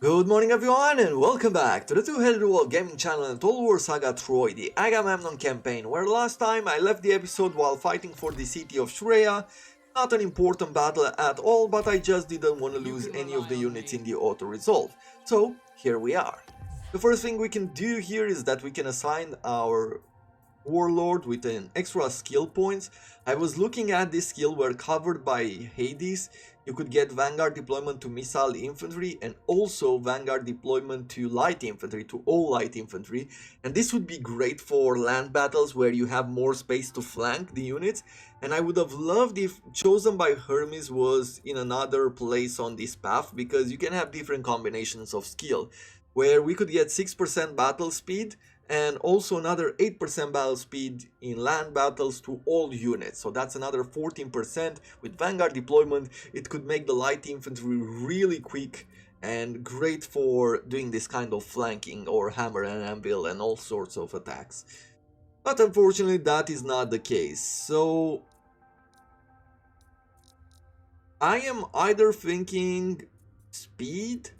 Good morning everyone and welcome back to the Two-Headed World Gaming Channel and Total War Saga Troy, the Agamemnon campaign, where last time I left the episode while fighting for the city of Shreya. Not an important battle at all, but I just didn't want to lose any of the units in the auto-resolve. So, here we are. The first thing we can do here is that we can assign our warlord with an extra skill points. I was looking at this skill where covered by Hades you could get vanguard deployment to missile infantry and also vanguard deployment to light infantry, to all light infantry, and this would be great for land battles where you have more space to flank the units. And I would have loved if Chosen by Hermes was in another place on this path, because you can have different combinations of skill where we could get 6% battle speed and also another 8% battle speed in land battles to all units. So that's another 14% with vanguard deployment. It could make the light infantry really quick and great for doing this kind of flanking or hammer and anvil and all sorts of attacks. But unfortunately that is not the case. So I am either thinking speed,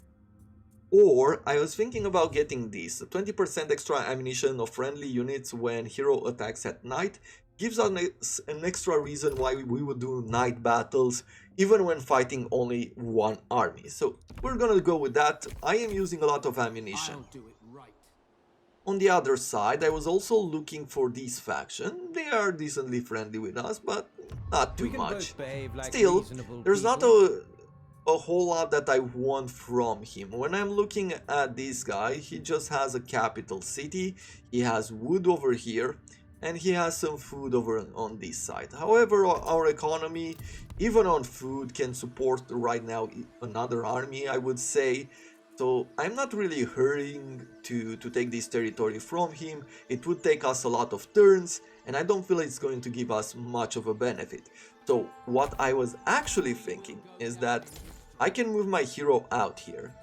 or I was thinking about getting this. 20% extra ammunition of friendly units when hero attacks at night gives us an extra reason why we would do night battles even when fighting only one army. So we're gonna go with that. I am using a lot of ammunition. On the other side, I was also looking for this faction. They are decently friendly with us, but not too much. Still, there's not a whole lot that I want from him. When I'm looking at this guy, he just has a capital city, he has wood over here, and he has some food over on this side. However, our economy, even on food, can support right now another army, I would say. So I'm not really hurrying to take this territory from him. It would take us a lot of turns, and I don't feel it's going to give us much of a benefit. So what I was actually thinking is that I can move my hero out here.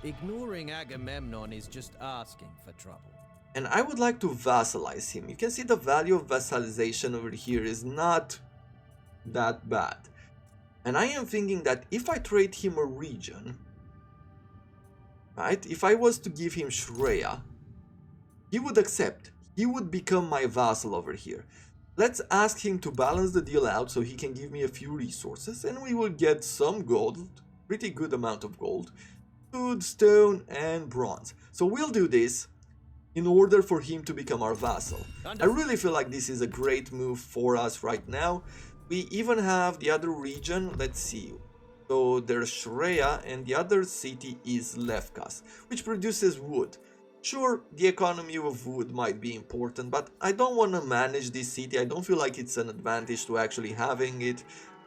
Ignoring Agamemnon is just asking for trouble. And I would like to vassalize him. You can see the value of vassalization over here is not that bad. And I am thinking that if I trade him a region, right, if I was to give him Shreya, he would accept. He would become my vassal over here. Let's ask him to balance the deal out so he can give me a few resources, and we will get some gold, pretty good amount of gold, food, stone, and bronze. So we'll do this in order for him to become our vassal. I really feel like this is a great move for us right now. We even have the other region, let's see. So there's Shreya and the other city is Lefkas, which produces wood. Sure, the economy of wood might be important, but I don't want to manage this city. I don't feel like it's an advantage to actually having it.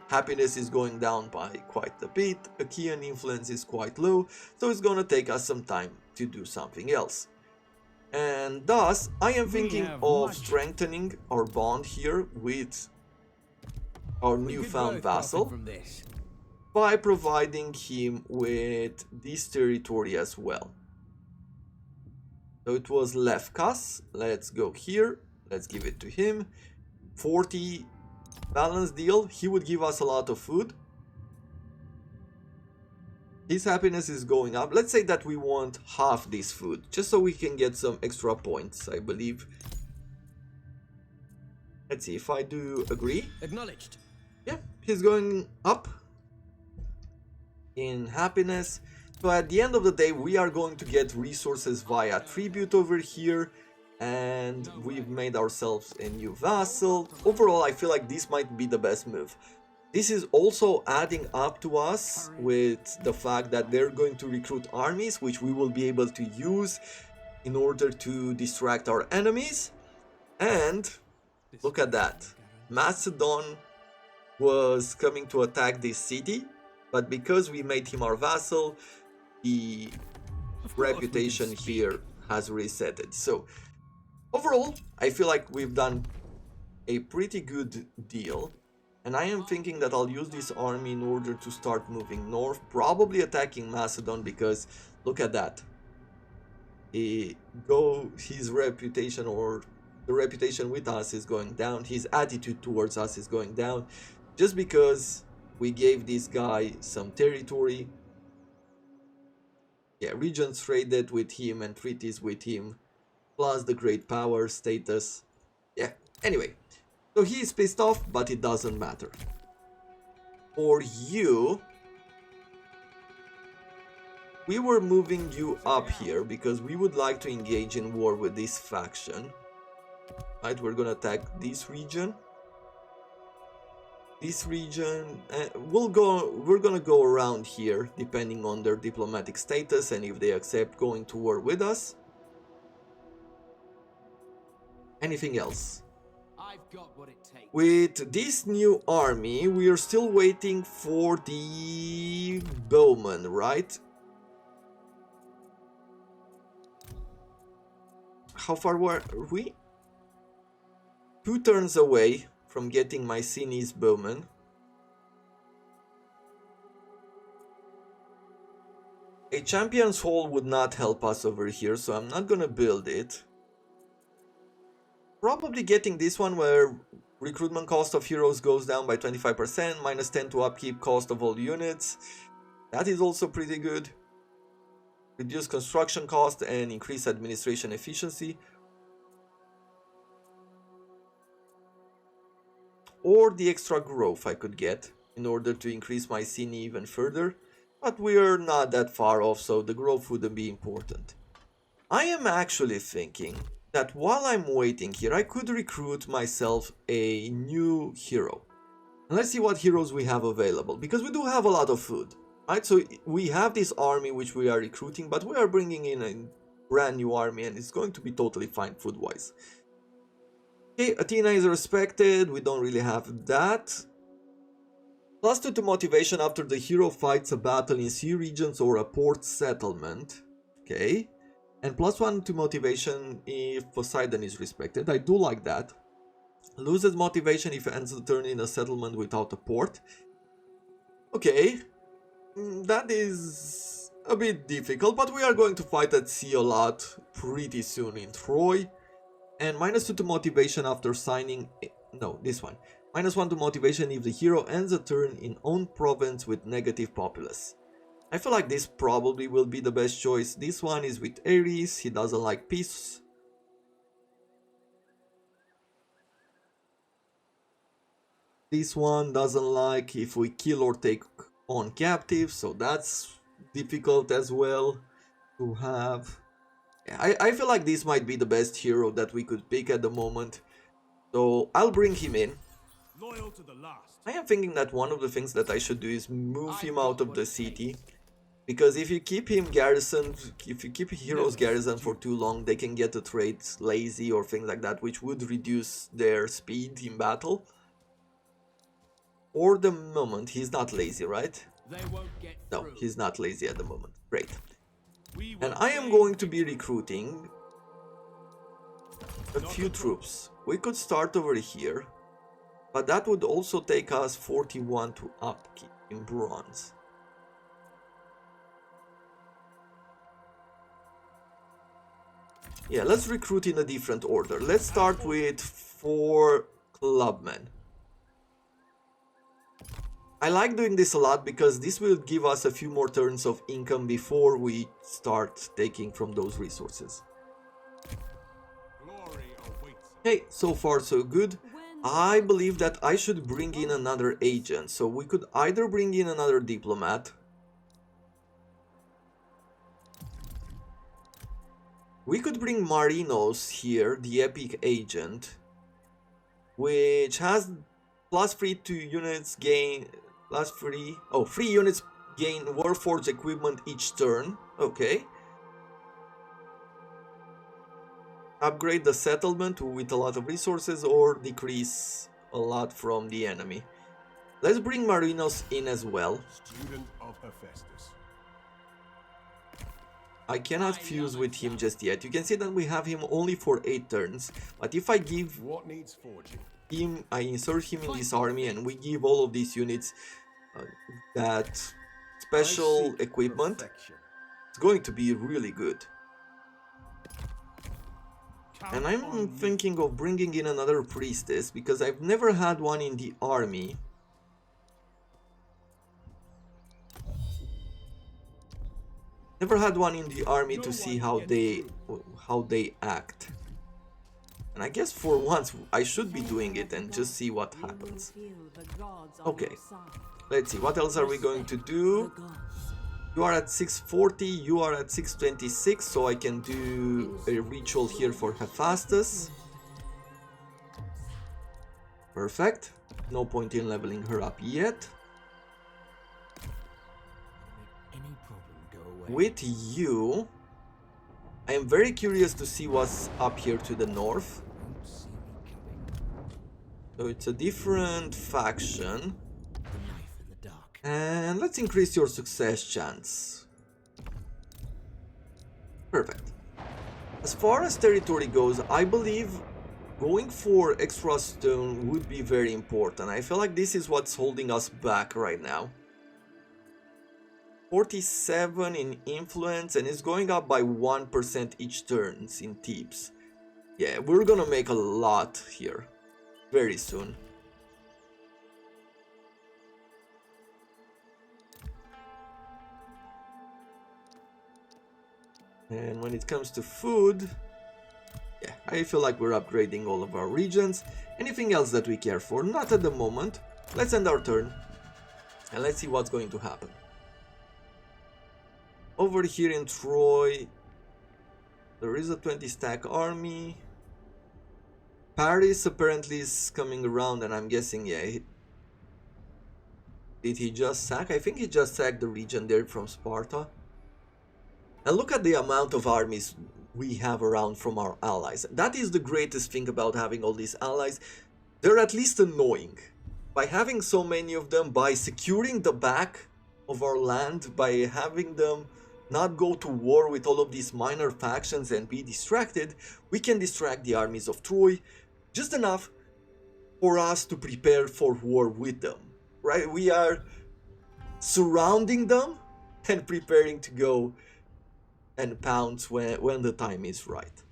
Happiness is going down by quite a bit, Achaean influence is quite low, so it's gonna take us some time to do something else. And thus, I am thinking of strengthening our bond here with our newfound vassal by providing him with this territory as well. So it was Lefkas. Let's go here. Let's give it to him. 40 balance deal. He would give us a lot of food. His happiness is going up. Let's say that we want half this food, just so we can get some extra points, I believe. Let's see if I do agree. Acknowledged. Yeah, he's going up in happiness. So at the end of the day, we are going to get resources via tribute over here, and we've made ourselves a new vassal. Overall, I feel like this might be the best move. This is also adding up to us with the fact that they're going to recruit armies, which we will be able to use in order to distract our enemies. And look at that. Macedon was coming to attack this city, but because we made him our vassal, the reputation here has resetted. So overall, I feel like we've done a pretty good deal, and I am thinking that I'll use this army in order to start moving north, probably attacking Macedon, because look at that. His reputation, or the reputation with us, is going down. His attitude towards us is going down, just because we gave this guy some territory. Yeah, regions traded with him and treaties with him, plus the great power status. Yeah, anyway. So he is pissed off, but it doesn't matter. For you, we were moving you up here because we would like to engage in war with this faction. Right, we're gonna attack this region. This region, we're gonna go around here depending on their diplomatic status and if they accept going to war with us. Anything else? I've got what it takes. With this new army, we are still waiting for the bowmen, right? How far were we? 2 turns away from getting my Sinise bowman. A champion's hall would not help us over here, so I'm not gonna build it. Probably getting this one where recruitment cost of heroes goes down by 25%, minus 10 to upkeep cost of all units. That is also pretty good. Reduce construction cost and increase administration efficiency. Or the extra growth I could get in order to increase my Cine even further. But we're not that far off, so the growth wouldn't be important. I am actually thinking that while I'm waiting here, I could recruit myself a new hero. And let's see what heroes we have available, because we do have a lot of food. Right, so we have this army which we are recruiting, but we are bringing in a brand new army and it's going to be totally fine food-wise. Okay, Athena is respected, we don't really have that. +2 to motivation after the hero fights a battle in sea regions or a port settlement. Okay. And +1 to motivation if Poseidon is respected. I do like that. Loses motivation if it ends the turn in a settlement without a port. Okay. That is a bit difficult, but we are going to fight at sea a lot pretty soon in Troy. And -2 to motivation after signing... No, this one. -1 to motivation if the hero ends a turn in own province with negative populace. I feel like this probably will be the best choice. This one is with Ares, he doesn't like peace. This one doesn't like if we kill or take on captives, so that's difficult as well to have. I feel like this might be the best hero that we could pick at the moment. So I'll bring him in. Loyal to the last. I am thinking that one of the things that I should do is move him out of the city. Because if you keep him garrisoned, if you keep heroes garrisoned for too long, they can get the traits lazy or things like that, which would reduce their speed in battle. Or the moment, he's not lazy, right? They won't get No, through. he's not lazy at the moment. Great. We And will I am going to be recruiting a few troops. We could start over here, but that would also take us 41 to upkeep in bronze. Yeah, let's recruit in a different order. Let's start with 4 clubmen. I like doing this a lot because this will give us a few more turns of income before we start taking from those resources. glory awaits. Okay, so far so good. I believe that I should bring in another agent. So we could either bring in another diplomat. We could bring Marinos here, the epic agent, which has +3 to units gain, +3 units gain Warforged equipment each turn. Okay. Upgrade the settlement with a lot of resources or decrease a lot from the enemy. Let's bring Marinos in as well. Student of Hephaestus. I cannot fuse with him just yet. You can see that we have him only for 8 turns, but if I give What needs forging? him, I insert him in this army and we give all of these units that special equipment, Perfection. it's going to be really good. Count And on I'm me. thinking of bringing in another priestess because I've never had one in the army. Never had one in the army to see how they act. And I guess for once I should be doing it and just see what happens. Okay, let's see, what else are we going to do? You are at 640, you are at 626, so I can do a ritual here for Hephaestus. Perfect. No point in leveling her up yet. With you, I am very curious to see what's up here to the north. So it's a different faction. And let's increase your success chance. Perfect. As far as territory goes, I believe going for extra stone would be very important. I feel like this is what's holding us back right now. 47 in influence, and it's going up by 1% each turns in tips. Yeah, we're gonna make a lot here very soon. And when it comes to food, yeah, I feel like we're upgrading all of our regions. Anything else that we care for? Not at the moment. Let's end our turn and let's see what's going to happen. Over here in Troy, there is a 20 stack army. Paris apparently is coming around, and I'm guessing, yeah, did he just sack? I think he just sacked the region there from Sparta. And look at the amount of armies we have around from our allies. That is the greatest thing about having all these allies. They're at least annoying. By having so many of them, by securing the back of our land, by having them not go to war with all of these minor factions and be distracted, we can distract the armies of Troy just enough for us to prepare for war with them, right? We are surrounding them and preparing to go and pounce when the time is right.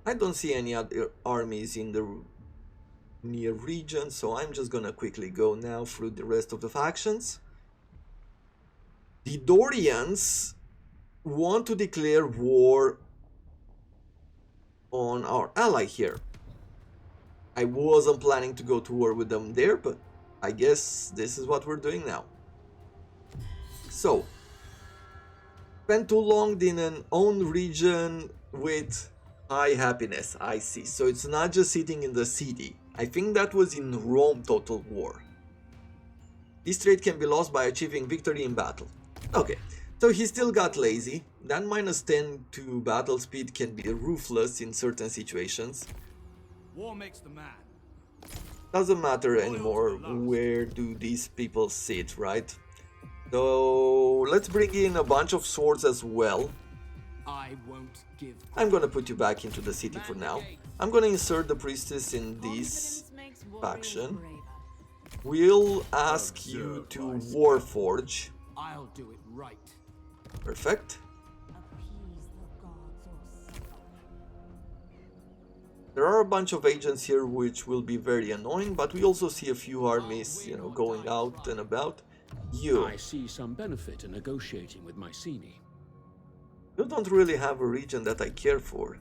I don't see any other armies in the near region, so I'm just gonna quickly go now through the rest of the factions. The Dorians want to declare war on our ally here. I wasn't planning to go to war with them there, but I guess this is what we're doing now. So, spent too long in an own region with high happiness, I see. So it's not just sitting in the city. I think that was in Rome Total War. This trait can be lost by achieving victory in battle. Okay, so he still got lazy. That minus 10 to battle speed can be ruthless in certain situations. War makes the man. Doesn't matter anymore where do these people sit, right? So let's bring in a bunch of swords as well. I won't give. I'm gonna put you back into the city for now. I'm gonna insert the priestess in this faction. We'll ask you to Warforge. I'll do it right. Perfect. There are a bunch of agents here which will be very annoying, but we also see a few armies, you know, going out and about. I see some benefit in negotiating with Mycenae. You don't really have a region that I care for.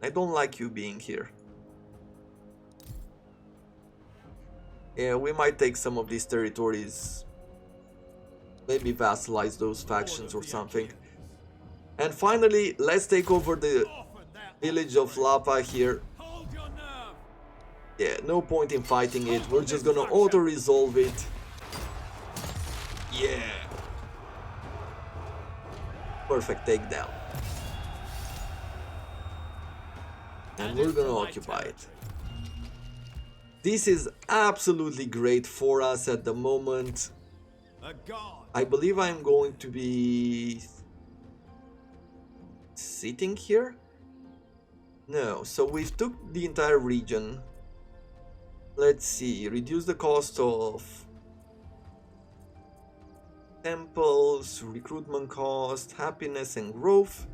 I don't like you being here. Yeah, we might take some of these territories. Maybe vassalize those factions or something. And finally, let's take over the village of Lapa here. Hold your nerve. Yeah, no point in fighting it. We're just gonna auto-resolve it. Yeah. Perfect takedown. And we're gonna occupy it. This is absolutely great for us at the moment. A god. I believe I'm going to be sitting here? No, so we've took the entire region. Let's see, reduce the cost of temples, recruitment cost, happiness and growth.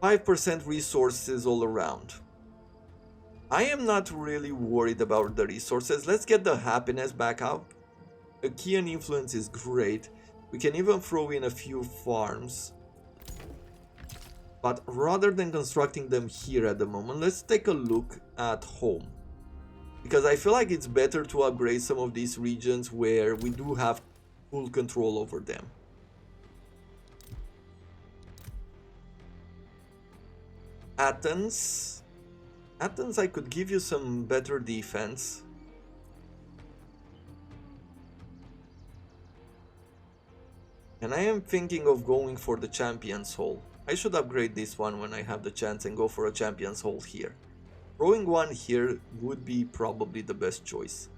5% resources all around. I am not really worried about the resources. Let's get the happiness back up. A key and influence is great. We can even throw in a few farms. But rather than constructing them here at the moment, let's take a look at home. Because I feel like it's better to upgrade some of these regions where we do have full control over them. Athens. Athens, I could give you some better defense. And I am thinking of going for the Champion's Hall. I should upgrade this one when I have the chance and go for a Champion's Hall here. Throwing one here would be probably the best choice.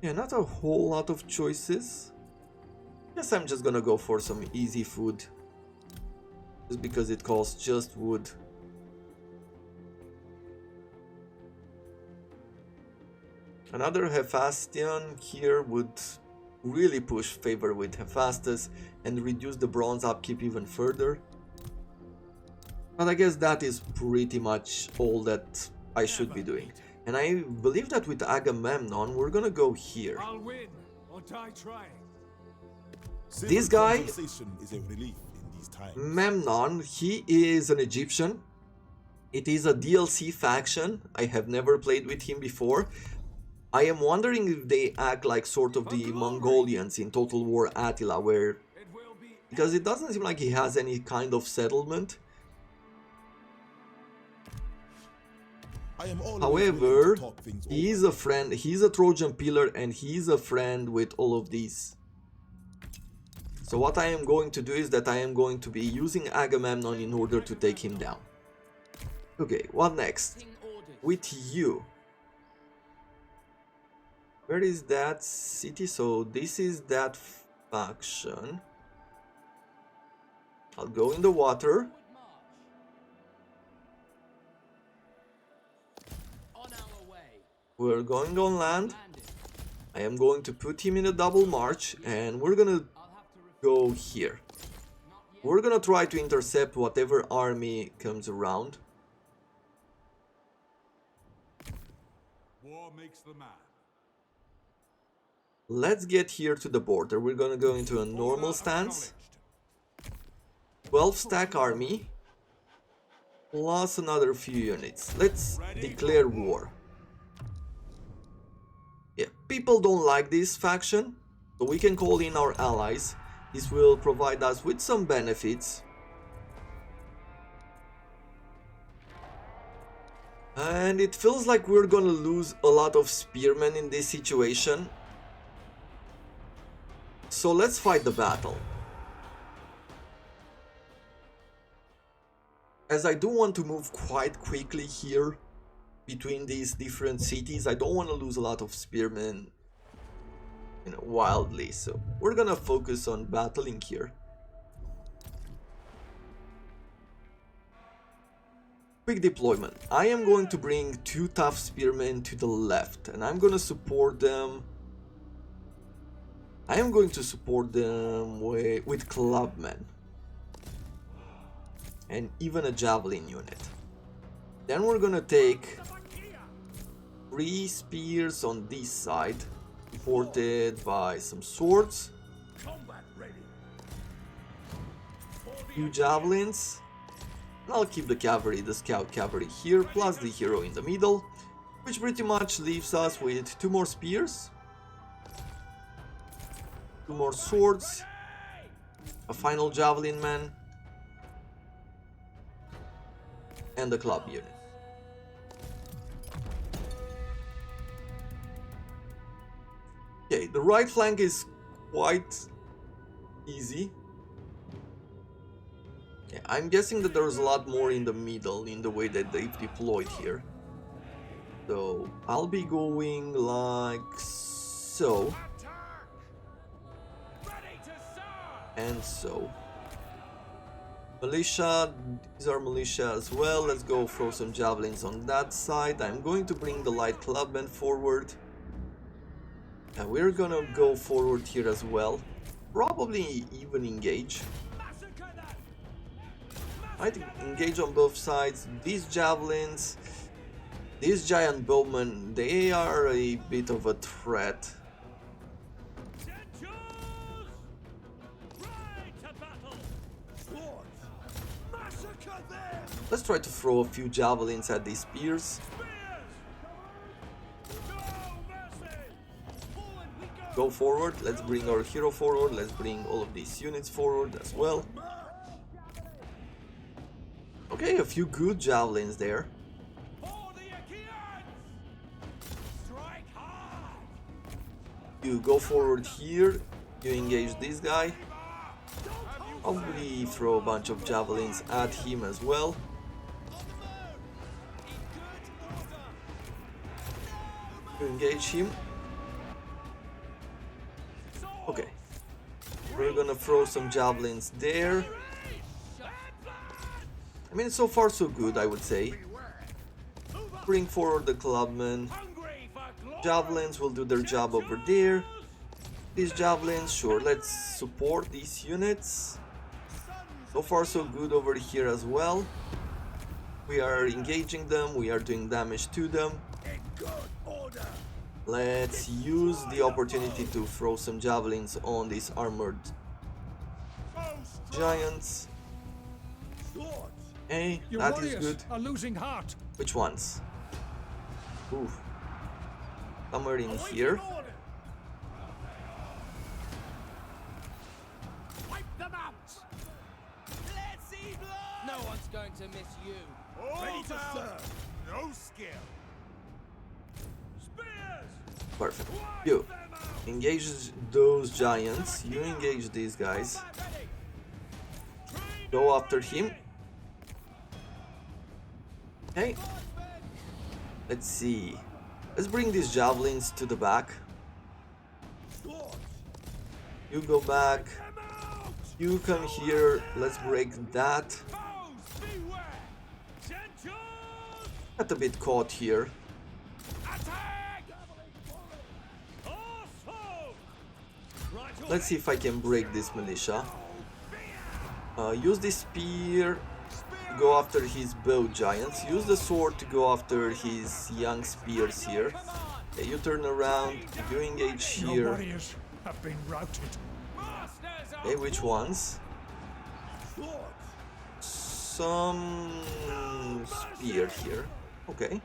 Yeah, not a whole lot of choices. Guess I'm just gonna go for some easy food. Just because it costs just wood. Another Hephaestion here would really push favor with Hephaestus and reduce the bronze upkeep even further. But I guess that is pretty much all that I should be doing. And I believe that with Agamemnon, we're gonna go here. I'll win or die trying. This guy, Is a relief in these times. Memnon, he is an Egyptian. It is a DLC faction. I have never played with him before. I am wondering if they act like sort of the Mongolians in Total War Attila, where... It will be Because it doesn't seem like he has any kind of settlement. I am always However, willing to talk things he over. is a friend, he's a Trojan pillar, and he's a friend with all of these. So what I am going to do is that I am going to be using Agamemnon in order to take him down. Okay, what next? With you. Where is that city? So this is that faction. I'll go in the water. We're going on land. I am going to put him in a double march and we're gonna go here. We're gonna try to intercept whatever army comes around. war makes the man. Let's get here to the border. We're gonna go into a normal stance. 12 stack army. Plus another few units. Let's declare war. Yeah, people don't like this faction, so we can call in our allies. This will provide us with some benefits. And it feels like we're gonna lose a lot of spearmen in this situation. So let's fight the battle. As I do want to move quite quickly here between these different cities, I don't want to lose a lot of spearmen, wildly, so we're gonna focus on battling here. Quick deployment. I am going to bring 2 tough spearmen to the left, and I'm gonna support them. I am going to support them with clubmen and even a javelin unit. Then we're gonna take 3 spears on this side, supported by some swords, few javelins, and I'll keep the cavalry, the scout cavalry here, plus the hero in the middle, which pretty much leaves us with 2 more spears, 2 more swords, a final javelin man, and the club unit. Okay, the right flank is quite easy. Okay, I'm guessing that there's a lot more in the middle in the way that they've deployed here. So I'll be going like so. And so. Militia, these are militia as well. Let's go throw some javelins on that side. I'm going to bring the light clubmen forward. And we're gonna go forward here as well. Probably even engage. I think engage on both sides. These javelins, these giant bowmen, they are a bit of a threat. Let's try to throw a few javelins at these spears. Go forward, let's bring our hero forward, let's bring all of these units forward as well. Okay, a few good javelins there. You go forward here, you engage this guy. Probably throw a bunch of javelins at him as well. You engage him. Okay. We're gonna throw some javelins there. I mean, so far so good, I would say. Bring forward the clubmen. Javelins will do their job over there. These javelins, sure, let's support these units. So far so good over here as well. We are engaging them, we are doing damage to them. Let's use the opportunity to throw some javelins on these armored giants. Hey, that is good. Are losing heart. Which ones? Ooh. Somewhere in here. No one's going to miss you. Ready to serve. No skill. Spears. Perfect. You engage those giants. You engage these guys. Go after him. Okay. Let's see. Let's bring these javelins to the back. You go back. You come here. Let's break that. Got a bit caught here. Let's see if I can break this militia. Use this spear to go after his bow giants. Use the sword to go after his young spears here. Okay, you turn around. You engage Your here. warriors have been routed. Okay, which ones? Some spear here. Okay.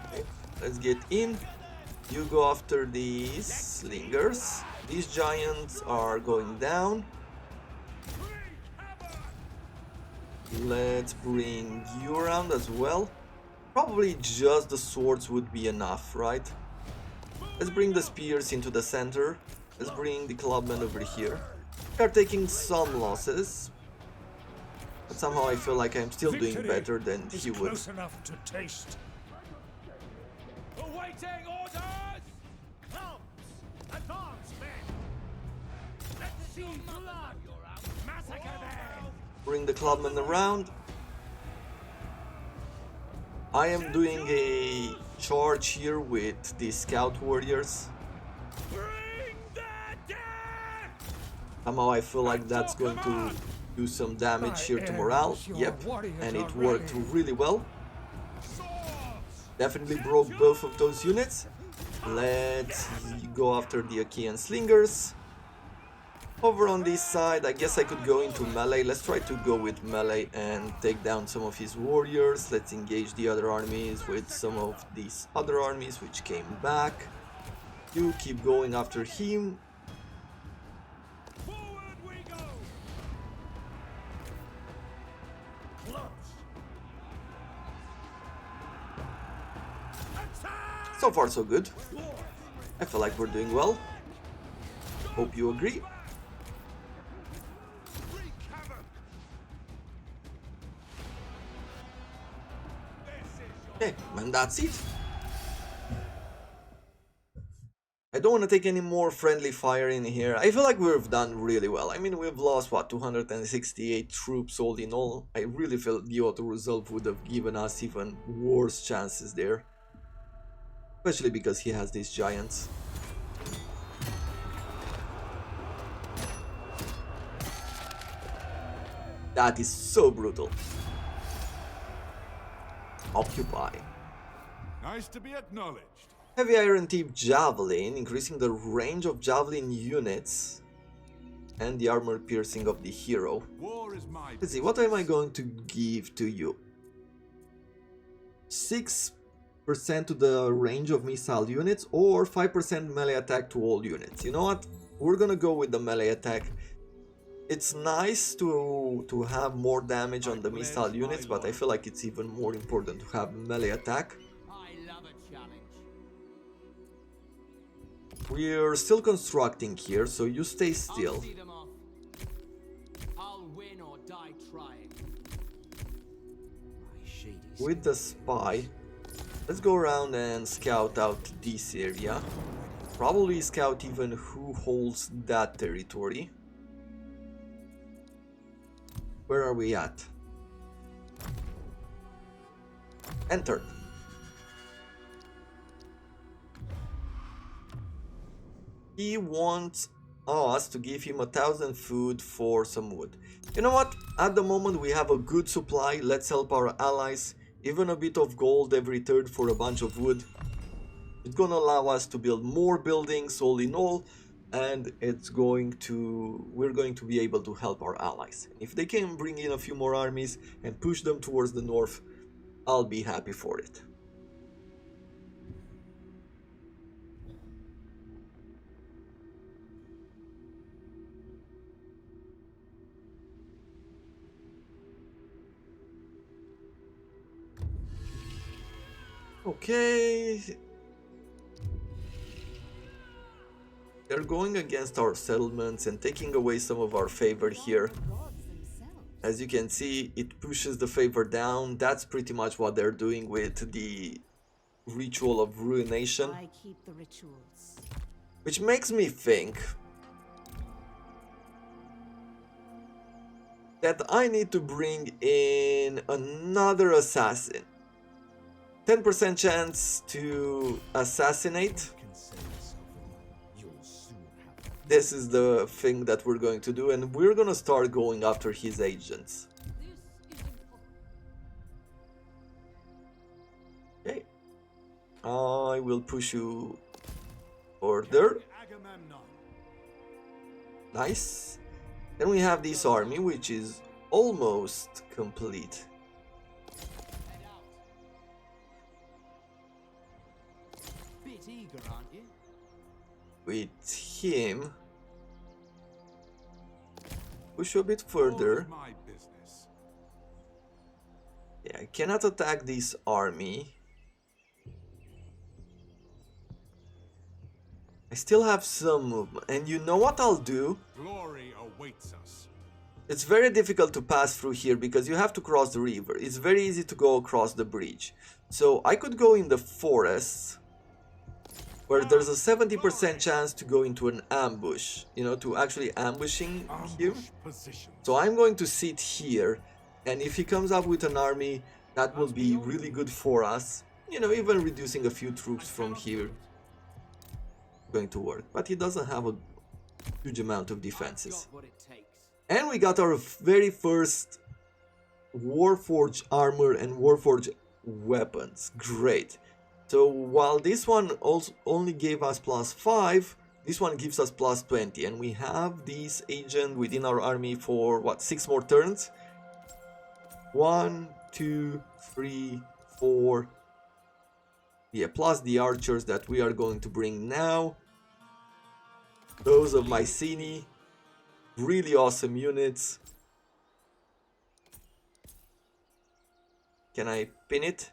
Okay, let's get in. You go after these slingers. These giants are going down. Let's bring you around as well. Probably just the swords would be enough, right? Let's bring the spears into the center. Let's bring the clubmen over here. We are taking some losses, but somehow I feel like I'm still doing better than he would. Close enough to taste. Awaiting orders! Helms! Advance, men! Let's see blood! Massacre them! Bring the clubmen around. I am doing a charge here with the scout warriors. Bring the dead! Somehow I feel like that's going to do some damage here to morale. Yep, and it worked really well. Definitely broke both of those units. Let's go after the Achaean slingers. Over on this side, I guess I could go into melee. Let's try to go with melee and take down some of his warriors. Let's engage the other armies with some of these other armies which came back. You keep going after him. Forward we go! So far so good. I feel like we're doing well. Hope you agree. Okay, and that's it. I don't want to take any more friendly fire in here. I feel like we've done really well. I mean, we've lost, what, 268 troops all in all. I really feel the auto-resolve would have given us even worse chances there. Especially because he has these giants. That is so brutal. Occupy. Nice to be acknowledged. Heavy iron tip javelin, increasing the range of javelin units and the armor piercing of the hero. War is my Let's see, what am I going to give to you? 6% to the range of missile units or 5% melee attack to all units. You know what? We're gonna go with the melee attack. It's nice to have more damage on the missile units, but I feel like it's even more important to have melee attack. We're still constructing here, so you stay still. With the spy, let's go around and scout out this area. Probably scout even who holds that territory. Where are we at? Enter. He wants us to give him 1,000 food for some wood. You know what? At the moment we have a good supply. Let's help our allies. Even a bit of gold every third for a bunch of wood. It's gonna allow us to build more buildings all in all. And we're going to be able to help our allies. If they can bring in a few more armies and push them towards the north, I'll be happy for it. Okay. They're going against our settlements and taking away some of our favor here. As you can see, it pushes the favor down. That's pretty much what they're doing with the ritual of ruination. I keep the rituals. Which makes me think that I need to bring in another assassin. 10% chance to assassinate. This is the thing that we're going to do, and we're gonna start going after his agents. Okay. I will push you further. Nice. Then we have this army, which is almost complete. With him, push a bit further. Yeah, I cannot attack this army. I still have some movement, and you know what I'll do? Glory awaits us. It's very difficult to pass through here because you have to cross the river. It's very easy to go across the bridge. So I could go in the forests, where there's a 70% chance to go into an ambush, you know, to actually ambushing him. So I'm going to sit here, and if he comes up with an army, that will be really good for us. You know, even reducing a few troops from here going to work. But he doesn't have a huge amount of defenses. And we got our very first Warforged armor and Warforged weapons. Great. So while this one also only gave us +5, this one gives us +20, and we have this agent within our army for what, 6 more turns? 1, 2, 3, 4. Yeah, plus the archers that we are going to bring now. Those of Mycenae, really awesome units. Can I pin it?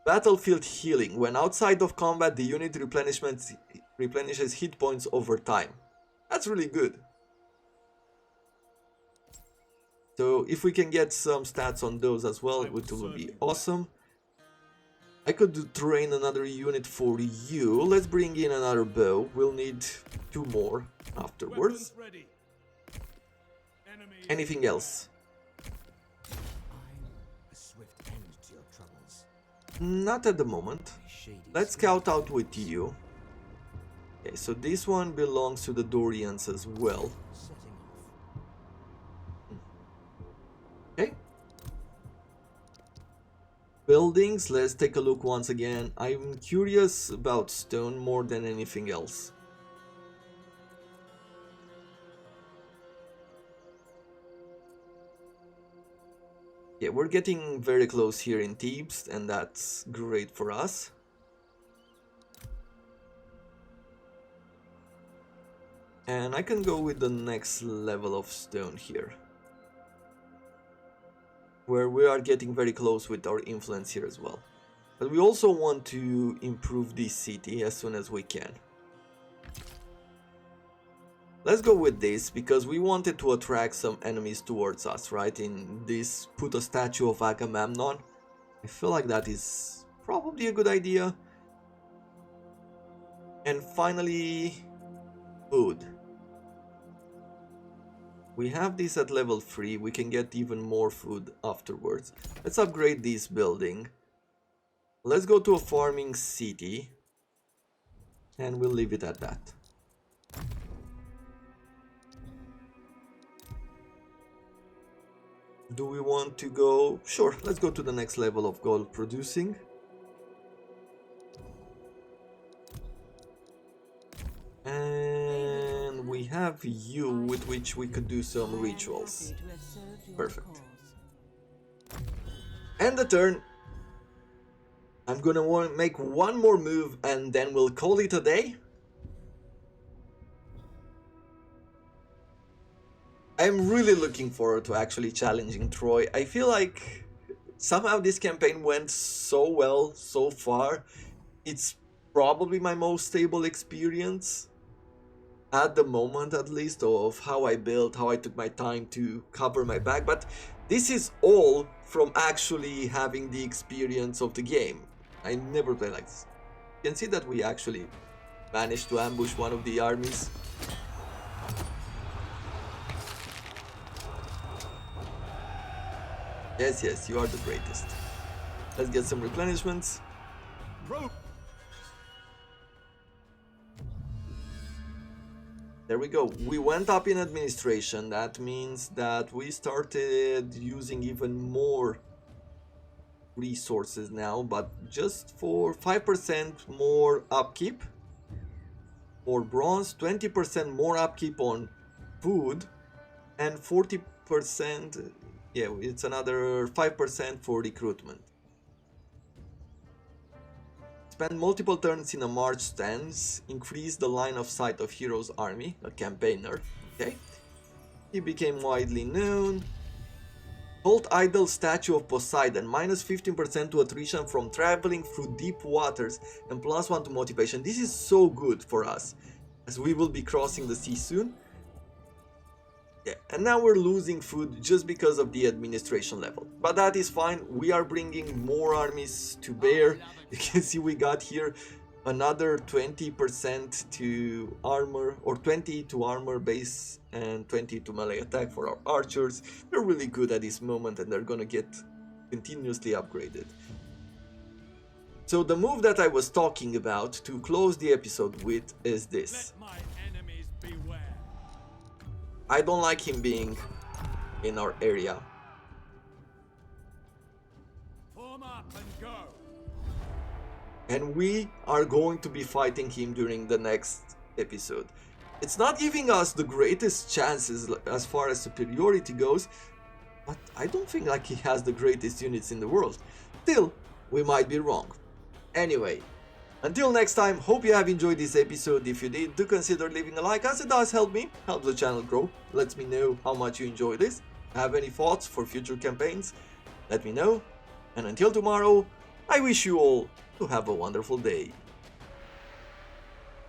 Battlefield healing. When outside of combat, the unit replenishes hit points over time. That's really good. So if we can get some stats on those as well, it will be awesome. I could train another unit for you. Let's bring in another bow. We'll need 2 more afterwards. Weapons ready. Enemy Anything else? A swift end to your troubles. Not at the moment. Let's scout out with you. Okay, so this one belongs to the Dorians as well. Setting off. Okay. Buildings, let's take a look once again. I'm curious about stone more than anything else. Yeah, we're getting very close here in Thebes, and that's great for us. And I can go with the next level of stone here, where we are getting very close with our influence here as well. But we also want to improve this city as soon as we can. Let's go with this, because we wanted to attract some enemies towards us, right? In this, put a statue of Agamemnon. I feel like that is probably a good idea. And finally, food. We have this at level 3, we can get even more food afterwards. Let's upgrade this building. Let's go to a farming city. And we'll leave it at that. Do we want to go? Sure, let's go to the next level of gold producing. And we have you with which we could do some rituals. Perfect. End the turn. I'm gonna make one more move and then we'll call it a day. I'm really looking forward to actually challenging Troy. I feel like somehow this campaign went so well so far. It's probably my most stable experience at the moment, at least, of how I built, how I took my time to cover my back. But this is all from actually having the experience of the game. I never played like this. You can see that we actually managed to ambush one of the armies. Yes, yes, you are the greatest. Let's get some replenishments. There we go. We went up in administration. That means that we started using even more resources now, but just for 5% more upkeep for bronze, 20% more upkeep on food, and 40%, yeah, it's another 5% for recruitment. Spend multiple turns in a march stance, increase the line of sight of hero's army, a campaigner, okay? He became widely known. Hold idle statue of Poseidon, minus 15% to attrition from traveling through deep waters and +1 to motivation. This is so good for us, as we will be crossing the sea soon. Yeah, and now we're losing food just because of the administration level. But that is fine, we are bringing more armies to bear. You can see we got here another 20% to armor, or 20 to armor base and 20 to melee attack for our archers. They're really good at this moment and they're gonna get continuously upgraded. So the move that I was talking about to close the episode with is this. Let my enemies beware. I don't like him being in our area. Form up and go. And we are going to be fighting him during the next episode. It's not giving us the greatest chances as far as superiority goes, but I don't think like he has the greatest units in the world. Still, we might be wrong. Anyway, until next time, hope you have enjoyed this episode. If you did, do consider leaving a like, as it does help me, helps the channel grow, lets me know how much you enjoy this. Have any thoughts for future campaigns? Let me know. And until tomorrow, I wish you all to have a wonderful day.